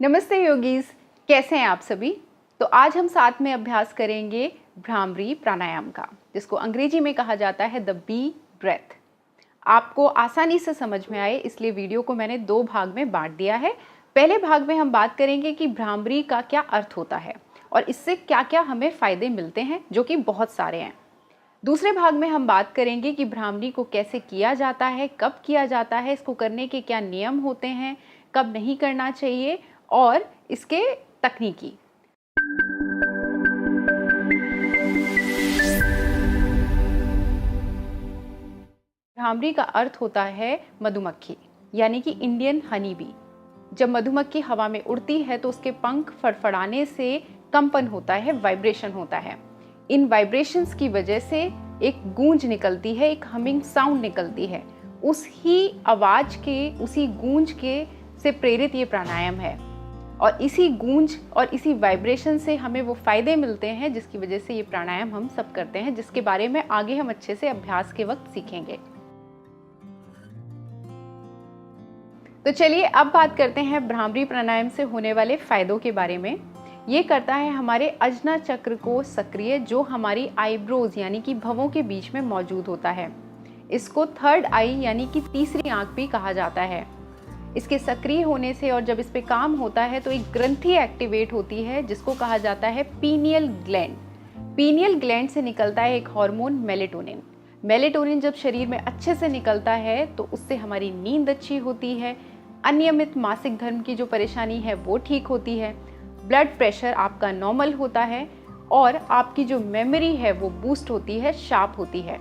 नमस्ते योगीज, कैसे हैं आप सभी। तो आज हम साथ में अभ्यास करेंगे भ्रामरी प्राणायाम का, जिसको अंग्रेजी में कहा जाता है द बी ब्रेथ। आपको आसानी से समझ में आए इसलिए वीडियो को मैंने 2 भाग में बांट दिया है। पहले भाग में हम बात करेंगे कि भ्रामरी का क्या अर्थ होता है और इससे क्या क्या हमें फ़ायदे मिलते हैं, जो कि बहुत सारे हैं। दूसरे भाग में हम बात करेंगे कि भ्रामरी को कैसे किया जाता है, कब किया जाता है, इसको करने के क्या नियम होते हैं, कब नहीं करना चाहिए और इसके तकनीकी। भ्रामरी का अर्थ होता है मधुमक्खी, यानी कि इंडियन हनी बी। जब मधुमक्खी हवा में उड़ती है तो उसके पंख फड़फड़ाने से कंपन होता है, वाइब्रेशन होता है। इन वाइब्रेशंस की वजह से एक गूंज निकलती है, एक हमिंग साउंड निकलती है। उसी आवाज के, उसी गूंज के से प्रेरित ये प्राणायाम है और इसी गूंज और इसी वाइब्रेशन से हमें वो फायदे मिलते हैं जिसकी वजह से ये प्राणायाम हम सब करते हैं, जिसके बारे में आगे हम अच्छे से अभ्यास के वक्त सीखेंगे। तो चलिए अब बात करते हैं भ्रामरी प्राणायाम से होने वाले फायदों के बारे में। ये करता है हमारे अजना चक्र को सक्रिय, जो हमारी आईब्रोज यानी कि भवों के बीच में मौजूद होता है। इसको थर्ड आई यानी कि तीसरी आंख भी कहा जाता है। इसके सक्रिय होने से और जब इस पे काम होता है तो एक ग्रंथि एक्टिवेट होती है जिसको कहा जाता है पीनियल ग्लैंड। पीनियल ग्लैंड से निकलता है एक हार्मोन मेलेटोनिन। मेलेटोनिन जब शरीर में अच्छे से निकलता है तो उससे हमारी नींद अच्छी होती है, अनियमित मासिक धर्म की जो परेशानी है वो ठीक होती है, ब्लड प्रेशर आपका नॉर्मल होता है और आपकी जो मेमोरी है वो बूस्ट होती है, शार्प होती है।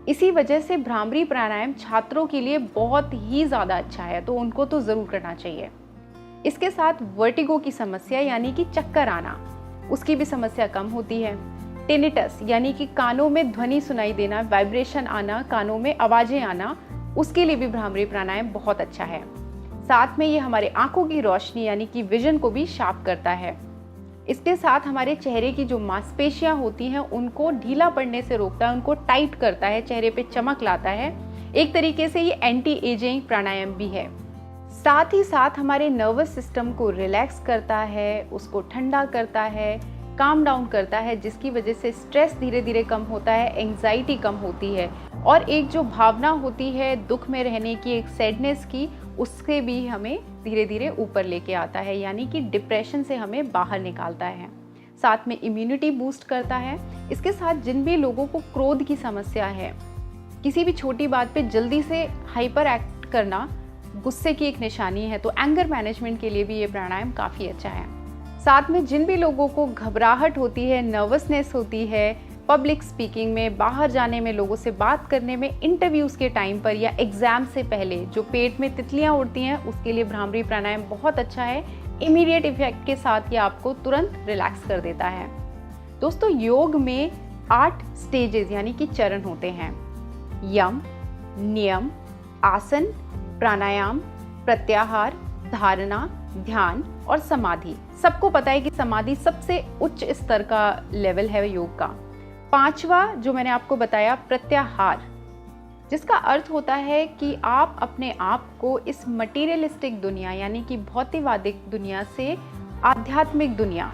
इसी वजह से भ्रामरी प्राणायाम छात्रों के लिए बहुत ही ज़्यादा अच्छा है, तो उनको तो ज़रूर करना चाहिए। इसके साथ वर्टिगो की समस्या यानी कि चक्कर आना, उसकी भी समस्या कम होती है। टिनिटस यानी कि कानों में ध्वनि सुनाई देना, वाइब्रेशन आना, कानों में आवाज़ें आना, उसके लिए भी भ्रामरी प्राणायाम बहुत अच्छा है। साथ में ये हमारे आंखों की रोशनी यानी कि विजन को भी शार्प करता है। इसके साथ हमारे चेहरे की जो मांसपेशियां होती हैं उनको ढीला पड़ने से रोकता है, उनको टाइट करता है, चेहरे पे चमक लाता है। एक तरीके से ये एंटी एजिंग प्राणायाम भी है। साथ ही साथ हमारे नर्वस सिस्टम को रिलैक्स करता है, उसको ठंडा करता है, काम डाउन करता है, जिसकी वजह से स्ट्रेस धीरे धीरे कम होता है, एंग्जाइटी कम होती है और एक जो भावना होती है दुख में रहने की, एक सैडनेस की, उससे भी हमें धीरे धीरे ऊपर लेके आता है, यानी कि डिप्रेशन से हमें बाहर निकालता है। साथ में इम्यूनिटी बूस्ट करता है। इसके साथ जिन भी लोगों को क्रोध की समस्या है, किसी भी छोटी बात पे जल्दी से हाइपर एक्ट करना गुस्से की एक निशानी है, तो एंगर मैनेजमेंट के लिए भी ये प्राणायाम काफ़ी अच्छा है। साथ में जिन भी लोगों को घबराहट होती है, नर्वसनेस होती है, पब्लिक स्पीकिंग में, बाहर जाने में, लोगों से बात करने में, इंटरव्यूज़ के टाइम पर या एग्ज़ाम से पहले जो पेट में तितलियां उड़ती हैं, उसके लिए भ्रामरी प्राणायाम बहुत अच्छा है। इमीडिएट इफेक्ट के साथ ये आपको तुरंत रिलैक्स कर देता है। दोस्तों, योग में 8 स्टेजेस यानी कि चरण होते हैं: यम, नियम, आसन, प्राणायाम, प्रत्याहार, धारणा, ध्यान और समाधि। सबको पता है कि समाधि सबसे उच्च स्तर का लेवल है योग का। 5वां जो मैंने आपको बताया, प्रत्याहार, जिसका अर्थ होता है कि आप अपने आप को इस मटीरियलिस्टिक दुनिया यानी कि भौतिकवादिक दुनिया से आध्यात्मिक दुनिया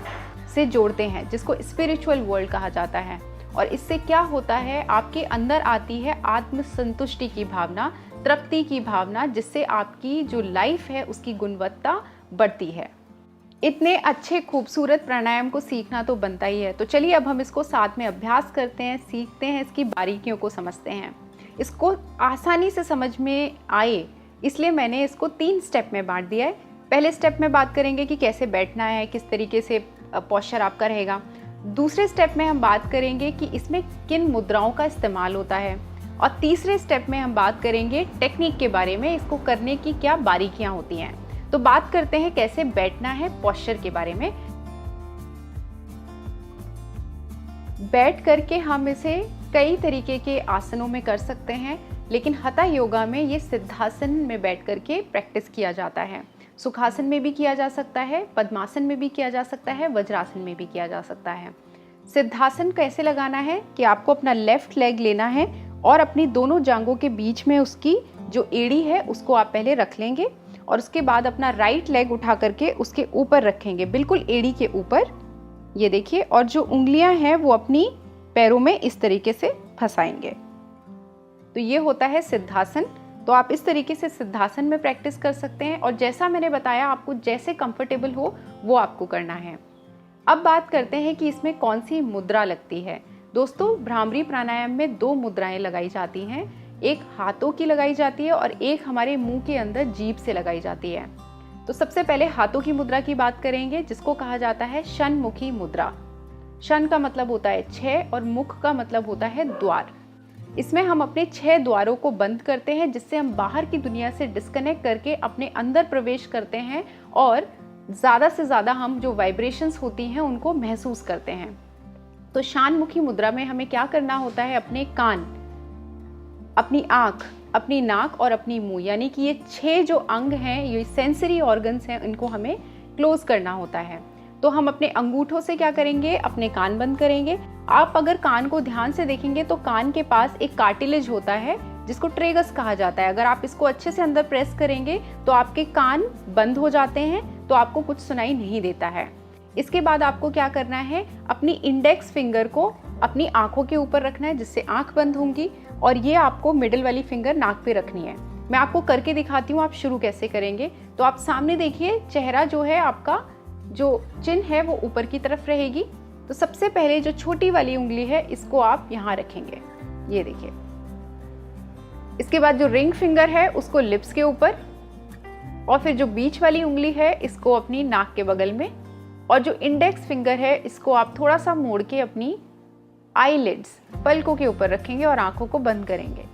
से जोड़ते हैं, जिसको स्पिरिचुअल वर्ल्ड कहा जाता है। और इससे क्या होता है, आपके अंदर आती है आत्मसंतुष्टि की भावना, तृप्ति की भावना, जिससे आपकी जो लाइफ है उसकी गुणवत्ता बढ़ती है। इतने अच्छे खूबसूरत प्राणायाम को सीखना तो बनता ही है। तो चलिए अब हम इसको साथ में अभ्यास करते हैं, सीखते हैं, इसकी बारीकियों को समझते हैं। इसको आसानी से समझ में आए इसलिए मैंने इसको 3 स्टेप में बांट दिया है। पहले स्टेप में बात करेंगे कि कैसे बैठना है, किस तरीके से पोस्चर आपका रहेगा। दूसरे स्टेप में हम बात करेंगे कि इसमें किन मुद्राओं का इस्तेमाल होता है और तीसरे स्टेप में हम बात करेंगे टेक्निक के बारे में, इसको करने की क्या बारीकियां होती हैं। तो बात करते हैं कैसे बैठना है, पोस्चर के बारे में। बैठ करके हम इसे कई तरीके के आसनों में कर सकते हैं, लेकिन हठा योगा में ये सिद्धासन में बैठ करके प्रैक्टिस किया जाता है। सुखासन में भी किया जा सकता है, पद्मासन में भी किया जा सकता है, वज्रासन में भी किया जा सकता है। सिद्धासन कैसे लगाना है कि आपको अपना लेफ्ट लेग लेना है और अपनी दोनों जांघों के बीच में उसकी जो एड़ी है उसको आप पहले रख लेंगे और उसके बाद अपना राइट लेग उठा करके उसके ऊपर रखेंगे, बिल्कुल एड़ी के ऊपर, ये देखिए। और जो उंगलियां हैं वो अपनी पैरों में इस तरीके से फंसाएंगे। तो ये होता है सिद्धासन। तो आप इस तरीके से सिद्धासन में प्रैक्टिस कर सकते हैं, और जैसा मैंने बताया आपको जैसे कंफर्टेबल हो वो आपको करना है। अब बात करते हैं कि इसमें कौन सी मुद्रा लगती है। दोस्तों, भ्रामरी प्राणायाम में 2 मुद्राएं लगाई जाती हैं, एक हाथों की लगाई जाती है और एक हमारे मुंह के अंदर जीभ से लगाई जाती है। तो सबसे पहले हाथों की मुद्रा की बात करेंगे, जिसको कहा जाता है शनमुखी मुद्रा। शन का मतलब होता है 6 और मुख का मतलब होता है द्वार। इसमें हम अपने 6 द्वारों को बंद करते हैं, जिससे हम बाहर की दुनिया से डिस्कनेक्ट करके अपने अंदर प्रवेश करते हैं और ज़्यादा से ज़्यादा हम जो वाइब्रेशंस होती हैं उनको महसूस करते हैं। तो शानमुखी मुद्रा में हमें क्या करना होता है, अपने कान, अपनी आँख, अपनी नाक और अपनी मुंह, यानी कि ये 6 जो अंग हैं, ये सेंसरी ऑर्गन्स हैं, इनको हमें क्लोज करना होता है। तो हम अपने अंगूठों से क्या करेंगे, अपने कान बंद करेंगे। आप अगर कान को ध्यान से देखेंगे तो कान के पास एक कार्टिलेज होता है जिसको ट्रेगस कहा जाता है। अगर आप इसको अच्छे से अंदर प्रेस करेंगे तो आपके कान बंद हो जाते हैं, तो आपको कुछ सुनाई नहीं देता है। इसके बाद आपको क्या करना है, अपनी इंडेक्स फिंगर को अपनी आंखों के ऊपर रखना है, जिससे आंख बंद होंगी, और ये आपको मिडिल वाली फिंगर नाक पे रखनी है। मैं आपको करके दिखाती हूँ आप शुरू कैसे करेंगे। तो आप सामने देखिए, चेहरा जो है आपका, जो चिन है वो ऊपर की तरफ रहेगी। तो सबसे पहले जो छोटी वाली उंगली है इसको आप यहाँ रखेंगे, ये देखिए। इसके बाद जो रिंग फिंगर है उसको लिप्स के ऊपर, और फिर जो बीच वाली उंगली है इसको अपनी नाक के बगल में, और जो इंडेक्स फिंगर है इसको आप थोड़ा सा मोड़ के अपनी आईलिड्स, पलकों के ऊपर रखेंगे और आंखों को बंद करेंगे।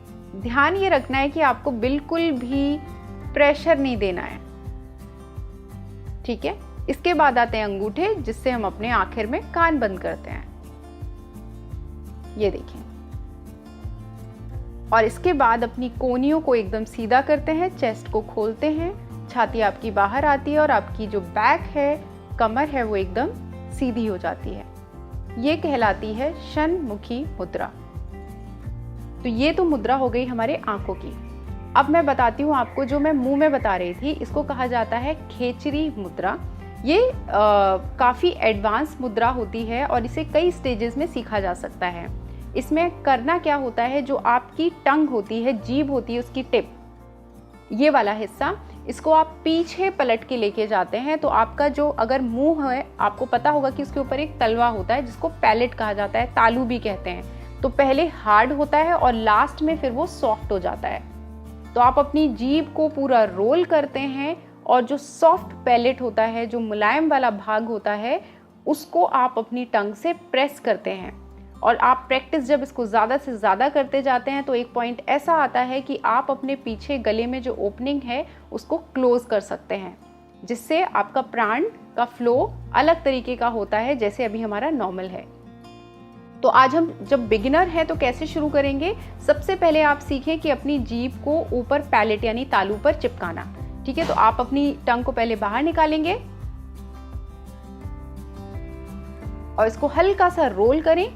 ध्यान ये रखना है कि आपको बिल्कुल भी प्रेशर नहीं देना है, ठीक है। इसके बाद आते हैं अंगूठे, जिससे हम अपने आखिर में कान बंद करते हैं, ये देखिए। और इसके बाद अपनी कोहनियों को एकदम सीधा करते हैं, चेस्ट को खोलते हैं, छाती आपकी बाहर आती है और आपकी जो बैक है, कमर है, वो एकदम सीधी हो जाती है। ये कहलाती है शनमुखी मुद्रा। तो ये तो मुद्रा हो गई हमारे आंखों की। अब मैं बताती हूँ आपको, जो मैं मुंह में बता रही थी, इसको कहा जाता है खेचरी मुद्रा। ये काफ़ी एडवांस मुद्रा होती है और इसे कई स्टेजेस में सीखा जा सकता है। इसमें करना क्या होता है, जो आपकी टंग होती है, जीभ होती है, उसकी टिप, ये वाला हिस्सा, इसको आप पीछे पलट के लेके जाते हैं। तो आपका जो अगर मुंह है, आपको पता होगा कि उसके ऊपर एक तलवा होता है जिसको पैलेट कहा जाता है, तालू भी कहते हैं। तो पहले हार्ड होता है और लास्ट में फिर वो सॉफ्ट हो जाता है। तो आप अपनी जीभ को पूरा रोल करते हैं और जो सॉफ्ट पैलेट होता है, जो मुलायम वाला भाग होता है, उसको आप अपनी टंग से प्रेस करते हैं। और आप प्रैक्टिस जब इसको ज़्यादा से ज़्यादा करते जाते हैं तो एक पॉइंट ऐसा आता है कि आप अपने पीछे गले में जो ओपनिंग है उसको क्लोज कर सकते हैं, जिससे आपका प्राण का फ्लो अलग तरीके का होता है, जैसे अभी हमारा नॉर्मल है। तो आज हम जब बिगिनर हैं तो कैसे शुरू करेंगे, सबसे पहले आप सीखें कि अपनी जीभ को ऊपर पैलेट यानी तालू पर चिपकाना, ठीक है। तो आप अपनी टंग को पहले बाहर निकालेंगे और इसको हल्का सा रोल करें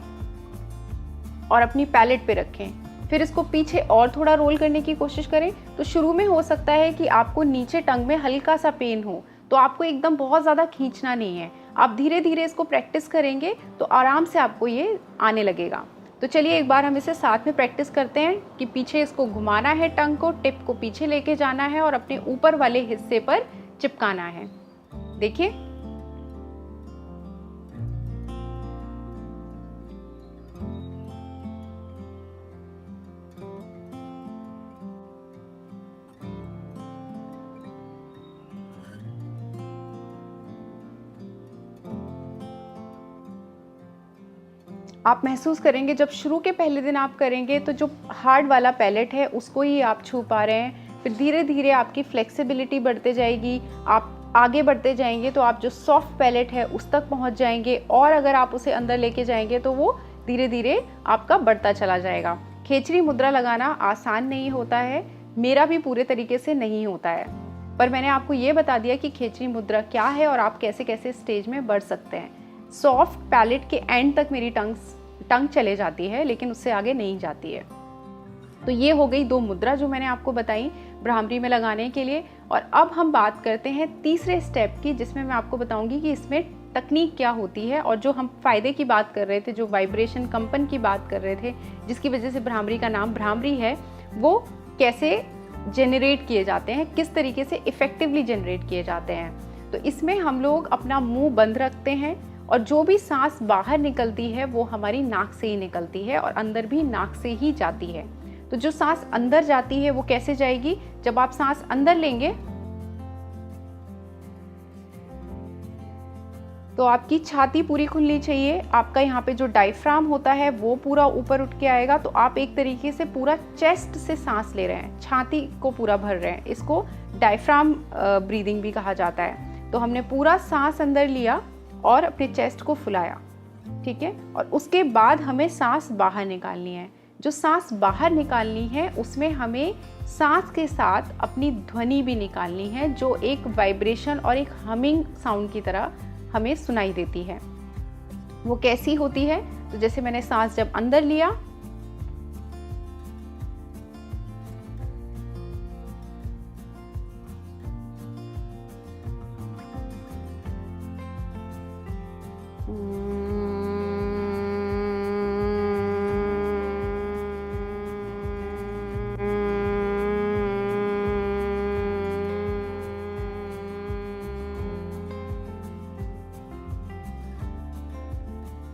और अपनी पैलेट पे रखें। फिर इसको पीछे और थोड़ा रोल करने की कोशिश करें। तो शुरू में हो सकता है कि आपको नीचे टंग में हल्का सा पेन हो, तो आपको एकदम बहुत ज़्यादा खींचना नहीं है। आप धीरे धीरे इसको प्रैक्टिस करेंगे तो आराम से आपको ये आने लगेगा। तो चलिए एक बार हम इसे साथ में प्रैक्टिस करते हैं कि पीछे इसको घुमाना है, टंग को, टिप को पीछे लेके जाना है और अपने ऊपर वाले हिस्से पर चिपकाना है। देखिए, आप महसूस करेंगे जब शुरू के पहले दिन आप करेंगे तो जो हार्ड वाला पैलेट है उसको ही आप छू पा रहे हैं। फिर धीरे धीरे आपकी फ्लेक्सिबिलिटी बढ़ते जाएगी, आप आगे बढ़ते जाएंगे तो आप जो सॉफ्ट पैलेट है उस तक पहुंच जाएंगे, और अगर आप उसे अंदर लेके जाएंगे तो वो धीरे धीरे आपका बढ़ता चला जाएगा। खेचरी मुद्रा लगाना आसान नहीं होता है, मेरा भी पूरे तरीके से नहीं होता है, पर मैंने आपको ये बता दिया कि खेचरी मुद्रा क्या है और आप कैसे कैसे स्टेज में बढ़ सकते हैं। सॉफ्ट पैलेट के एंड तक मेरी टंग चले जाती है, लेकिन उससे आगे नहीं जाती है। तो ये हो गई 2 मुद्रा जो मैंने आपको बताई। भ्रामरी में लगाने के लिए। और अब हम बात करते हैं तीसरे स्टेप की, जिसमें मैं आपको बताऊंगी कि इसमें तकनीक क्या होती है और जो हम फ़ायदे की बात कर रहे थे, जो वाइब्रेशन कंपन की बात कर रहे थे, जिसकी वजह से भ्रामरी का नाम भ्रामरी है, वो कैसे जनरेट किए जाते हैं, किस तरीके से इफ़ेक्टिवली जनरेट किए जाते हैं। तो इसमें हम लोग अपना मुंह बंद रखते हैं और जो भी सांस बाहर निकलती है वो हमारी नाक से ही निकलती है और अंदर भी नाक से ही जाती है। तो जो सांस अंदर जाती है वो कैसे जाएगी? जब आप सांस अंदर लेंगे तो आपकी छाती पूरी खुलनी चाहिए, आपका यहाँ पे जो डायफ्राम होता है वो पूरा ऊपर उठ के आएगा। तो आप एक तरीके से पूरा चेस्ट से सांस ले रहे हैं, छाती को पूरा भर रहे हैं। इसको डायफ्राम ब्रीदिंग भी कहा जाता है। तो हमने पूरा सांस अंदर लिया और अपने चेस्ट को फुलाया, ठीक है। और उसके बाद हमें सांस बाहर निकालनी है। जो सांस बाहर निकालनी है उसमें हमें सांस के साथ अपनी ध्वनि भी निकालनी है, जो एक वाइब्रेशन और एक हमिंग साउंड की तरह हमें सुनाई देती है। वो कैसी होती है? तो जैसे मैंने सांस जब अंदर लिया,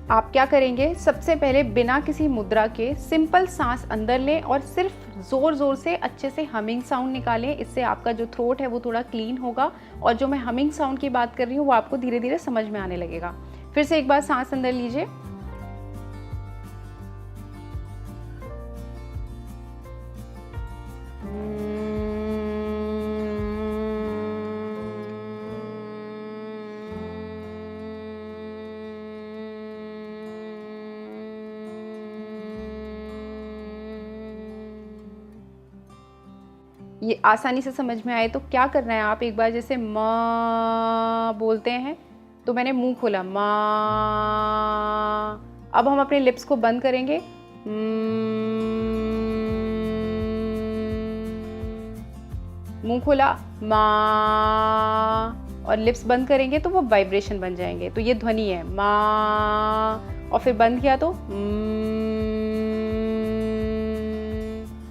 आप क्या करेंगे? सबसे पहले बिना किसी मुद्रा के सिंपल सांस अंदर लें और सिर्फ ज़ोर ज़ोर से अच्छे से हमिंग साउंड निकालें। इससे आपका जो थ्रोट है वो थोड़ा क्लीन होगा और जो मैं हमिंग साउंड की बात कर रही हूँ वो आपको धीरे धीरे समझ में आने लगेगा। फिर से एक बार सांस अंदर लीजिए, ये आसानी से समझ में आए तो क्या करना है? आप एक बार जैसे माँ बोलते हैं तो मैंने मुंह खोला माँ, अब हम अपने लिप्स को बंद करेंगे, मुंह खोला माँ और लिप्स बंद करेंगे तो वो वाइब्रेशन बन जाएंगे। तो ये ध्वनि है माँ, और फिर बंद किया तो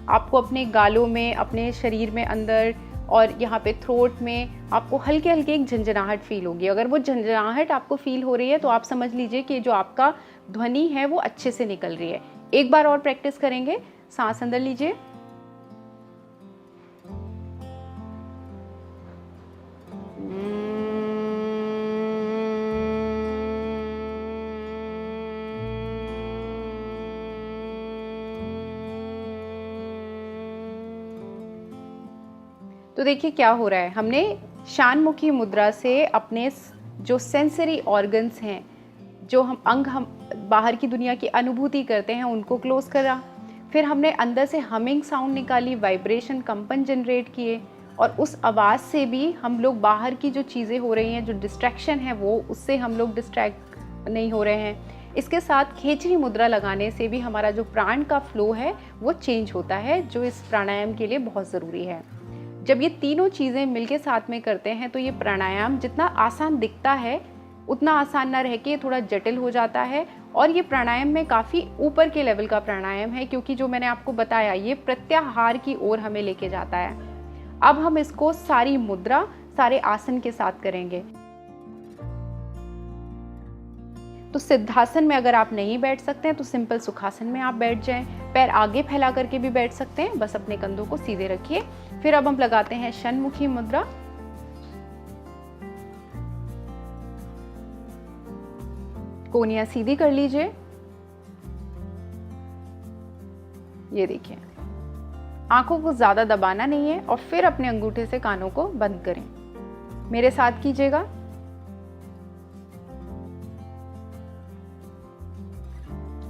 आपको अपने गालों में, अपने शरीर में अंदर और यहाँ पे थ्रोट में आपको हल्के हल्के एक झंझनाहट फील होगी। अगर वो झंझनाहट आपको फील हो रही है तो आप समझ लीजिए कि जो आपका ध्वनि है वो अच्छे से निकल रही है। एक बार और प्रैक्टिस करेंगे। सांस अंदर लीजिए, तो देखिए क्या हो रहा है, हमने शानमुखी मुद्रा से अपने जो सेंसरी ऑर्गन्स हैं, जो हम बाहर की दुनिया की अनुभूति करते हैं, उनको क्लोज करा। फिर हमने अंदर से हमिंग साउंड निकाली, वाइब्रेशन, कंपन जनरेट किए, और उस आवाज़ से भी हम लोग बाहर की जो चीज़ें हो रही हैं, जो डिस्ट्रैक्शन है, वो उससे हम लोग डिस्ट्रैक्ट नहीं हो रहे हैं। इसके साथ खेचरी मुद्रा लगाने से भी हमारा जो प्राण का फ्लो है वो चेंज होता है, जो इस प्राणायाम के लिए बहुत ज़रूरी है। जब ये तीनों चीज़ें मिलके साथ में करते हैं तो ये प्राणायाम जितना आसान दिखता है उतना आसान ना रह के थोड़ा जटिल हो जाता है। और ये प्राणायाम में काफ़ी ऊपर के लेवल का प्राणायाम है, क्योंकि जो मैंने आपको बताया ये प्रत्याहार की ओर हमें लेके जाता है। अब हम इसको सारी मुद्रा, सारे आसन के साथ करेंगे। तो सिद्धासन में अगर आप नहीं बैठ सकते हैं तो सिंपल सुखासन में आप बैठ जाएं। पैर आगे फैला करके भी बैठ सकते हैं, बस अपने कंधों को सीधे रखिए। फिर अब हम लगाते हैं षण्मुखी मुद्रा। कोहनियां सीधी कर लीजिए, ये देखिए, आंखों को ज्यादा दबाना नहीं है, और फिर अपने अंगूठे से कानों को बंद करें। मेरे साथ कीजिएगा।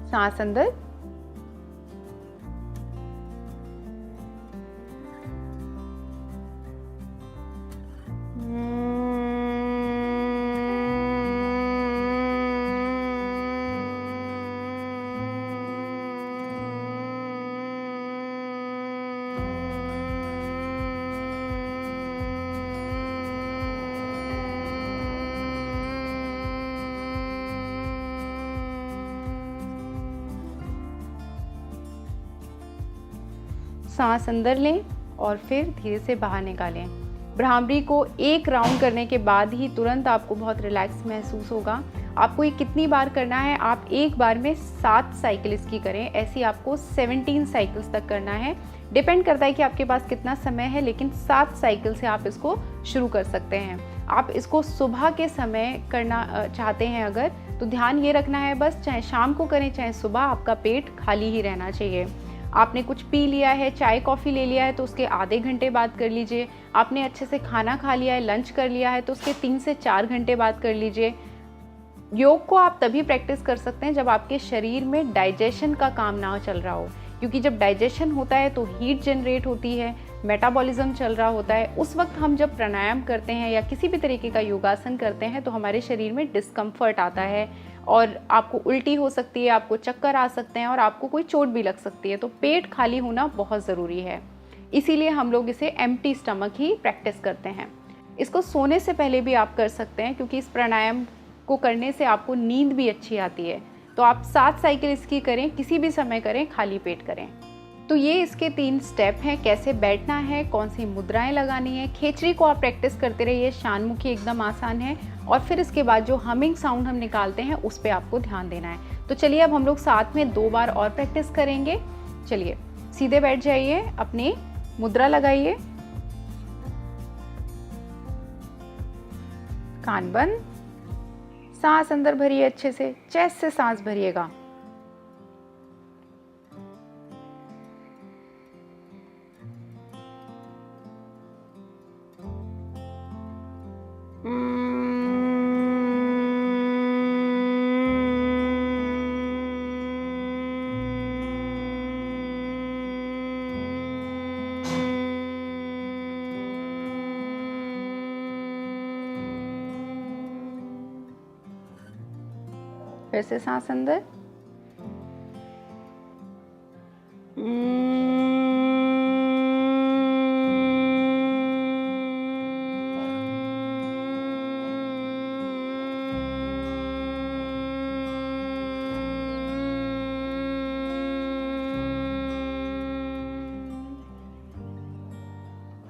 सांस अंदर, सांस अंदर लें और फिर धीरे से बाहर निकालें। भ्रामरी को एक राउंड करने के बाद ही तुरंत आपको बहुत रिलैक्स महसूस होगा। आपको ये कितनी बार करना है, आप एक बार में 7 साइकिल इसकी करें, ऐसी आपको 17 साइकिल्स तक करना है। डिपेंड करता है कि आपके पास कितना समय है, लेकिन 7 साइकिल से आप इसको शुरू कर सकते हैं। आप इसको सुबह के समय करना चाहते हैं अगर, तो ध्यान ये रखना है बस, चाहे शाम को करें चाहे सुबह, आपका पेट खाली ही रहना चाहिए। आपने कुछ पी लिया है, चाय कॉफ़ी ले लिया है, तो उसके आधे घंटे बाद कर लीजिए। आपने अच्छे से खाना खा लिया है, लंच कर लिया है, तो उसके 3 से 4 घंटे बाद कर लीजिए। योग को आप तभी प्रैक्टिस कर सकते हैं जब आपके शरीर में डाइजेशन का काम ना चल रहा हो, क्योंकि जब डाइजेशन होता है तो हीट जनरेट होती है, मेटाबॉलिज्म चल रहा होता है। उस वक्त हम जब प्राणायाम करते हैं या किसी भी तरीके का योगासन करते हैं तो हमारे शरीर में डिस्कम्फर्ट आता है और आपको उल्टी हो सकती है, आपको चक्कर आ सकते हैं और आपको कोई चोट भी लग सकती है। तो पेट खाली होना बहुत ज़रूरी है, इसीलिए हम लोग इसे एम्प्टी स्टमक ही प्रैक्टिस करते हैं। इसको सोने से पहले भी आप कर सकते हैं, क्योंकि इस प्राणायाम को करने से आपको नींद भी अच्छी आती है। तो आप 7 साइकिल इसकी करें, किसी भी समय करें, खाली पेट करें। तो ये इसके 3 स्टेप हैं, कैसे बैठना है, कौन सी मुद्राएं लगानी है। खेचरी को आप प्रैक्टिस करते रहिए, शानमुखी एकदम आसान है। और फिर इसके बाद जो हमिंग साउंड हम निकालते हैं उस पर आपको ध्यान देना है। तो चलिए अब हम लोग साथ में 2 बार और प्रैक्टिस करेंगे। चलिए सीधे बैठ जाइए, अपनी मुद्रा लगाइए, कान बंद, सांस अंदर भरिए, अच्छे से चेस्ट से सांस भरिएगा। फिर से सांस अंदर,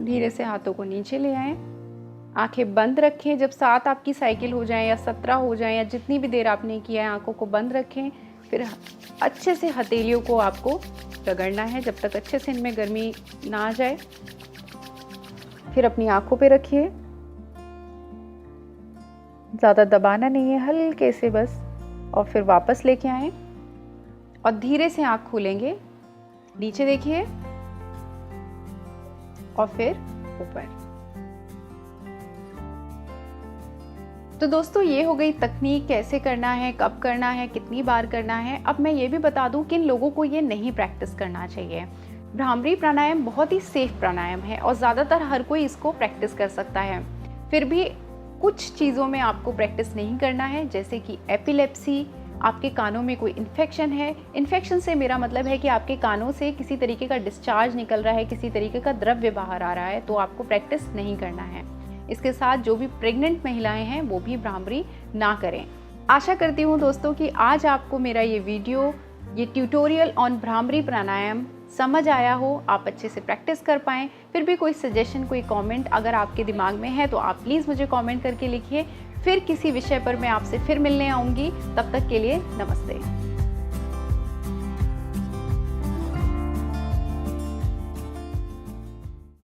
धीरे से हाथों को नीचे ले आएं, आंखें बंद रखें। जब 7 आपकी साइकिल हो जाए या 17 हो जाए या जितनी भी देर आपने किया है, आंखों को बंद रखें। फिर अच्छे से हथेलियों को आपको रगड़ना है जब तक अच्छे से इनमें गर्मी ना आ जाए। फिर अपनी आंखों पे रखिए, ज़्यादा दबाना नहीं है, हल्के से बस, और फिर वापस लेके आएं और धीरे से आंख खोलेंगे, नीचे देखिए और फिर ऊपर। तो दोस्तों ये हो गई तकनीक, कैसे करना है, कब करना है, कितनी बार करना है। अब मैं ये भी बता दूं कि इन लोगों को ये नहीं प्रैक्टिस करना चाहिए। भ्रामरी प्राणायाम बहुत ही सेफ प्राणायाम है और ज़्यादातर हर कोई इसको प्रैक्टिस कर सकता है। फिर भी कुछ चीज़ों में आपको प्रैक्टिस नहीं करना है, जैसे कि एपिलेप्सी, आपके कानों में कोई इन्फेक्शन है। इन्फेक्शन से मेरा मतलब है कि आपके कानों से किसी तरीके का डिस्चार्ज निकल रहा है, किसी तरीके का द्रव्य बाहर आ रहा है, तो आपको प्रैक्टिस नहीं करना है। इसके साथ जो भी प्रेग्नेंट महिलाएं हैं वो भी भ्रामरी ना करें। आशा करती हूँ दोस्तों कि आज आपको मेरा ये वीडियो, ये ट्यूटोरियल ऑन भ्रामरी प्राणायाम समझ आया हो, आप अच्छे से प्रैक्टिस कर पाएँ। फिर भी कोई सजेशन, कोई कमेंट अगर आपके दिमाग में है तो आप प्लीज़ मुझे कमेंट करके लिखिए। फिर किसी विषय पर मैं आपसे फिर मिलने आऊँगी, तब तक के लिए नमस्ते।